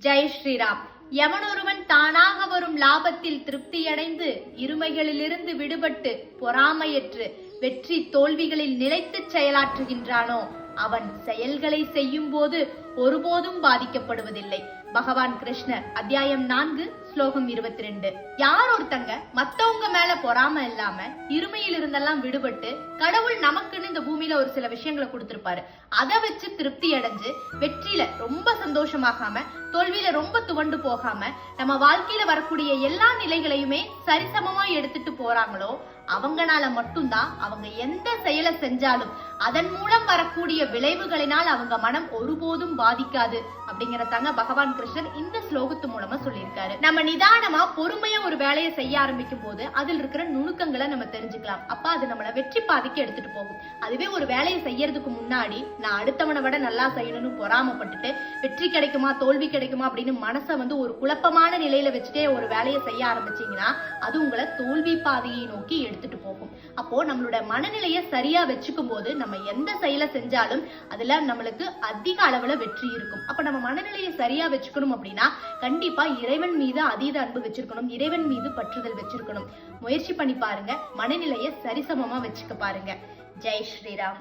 ஜெய் ஸ்ரீராம். எவனொருவன் தானாக வரும் லாபத்தில் திருப்தியடைந்து இருமைகளிலிருந்து விடுபட்டு பொறாமையற்று வெற்றி தோல்விகளில் நிலைத்து செயலாற்றுகின்றானோ அவன் செயல்களை செய்யும் போது ஒருபோதும் பாதிக்கப்படுவதில்லை. பகவான் கிருஷ்ணர், அத்தியாயம் 4, ஸ்லோகம் 22. யார் ஒருத்தங்க மத்தவங்க மேல பொறாம இல்லாம இருமையில் இருந்தெல்லாம் விடுபட்டு கடவுள் நமக்குன்னு இந்த பூமியில ஒரு சில விஷயங்களை கொடுத்திருப்பாரு, அதை வச்சு திருப்தி அடைஞ்சு வெற்றியில ரொம்ப சந்தோஷமாகாம தோல்வியில ரொம்ப துவண்டு போகாம நம்ம வாழ்க்கையில வரக்கூடிய எல்லா நிலைகளையுமே சரிசமமா எடுத்துட்டு போறாங்களோ அவங்கனால மட்டும்தான் அவங்க எந்த செயலை செஞ்சாலும் அதன் மூலம் வரக்கூடிய விளைவுகளினால் அவங்க மனம் ஒருபோதும் பாதிக்காது அப்படிங்கறதாங்க பகவான் கிருஷ்ணர் இந்த ஸ்லோகத்து மூலமா சொல்லியிருக்காரு. நம்ம நிதானமா பொறுமையா ஒரு வேலையை செய்ய ஆரம்பிக்கும் போது அதில் இருக்கிற நுணுக்கங்களை நம்ம தெரிஞ்சுக்கலாம். அப்ப அது நம்மள வெற்றி பாதைக்கு எடுத்துட்டு போகும். அதுவே ஒரு வேலையை செய்யறதுக்கு முன்னாடி நான் அடுத்தவனை விட நல்லா செய்யணும்னு பொறாமப்பட்டுட்டு வெற்றி கிடைக்குமா தோல்வி கிடைக்குமா அப்படின்னு மனசை ஒரு குழப்பமான நிலையில வச்சுட்டே ஒரு வேலையை செய்ய ஆரம்பிச்சீங்கன்னா அது உங்களை தோல்வி பாதையை நோக்கி எடுத்துட்டு போகும். அப்போ நம்மளோட மனநிலையை சரியா வச்சுக்கும் போது நம்ம எந்த செயலை செஞ்சாலும் அதுல நம்மளுக்கு அதிக அளவுல வெற்றி இருக்கும். அப்ப நம்ம மனநிலையை சரியா வச்சுக்கணும் அப்படின்னா கண்டிப்பா இறைவன் மீது அதீத அன்பு வச்சிருக்கணும், இறைவன் மீது பற்றுதல் வச்சிருக்கணும். முயற்சி பண்ணி பாருங்க, மனநிலையை சரிசமமா வச்சுக்க பாருங்க. ஜெய் ஸ்ரீராம்.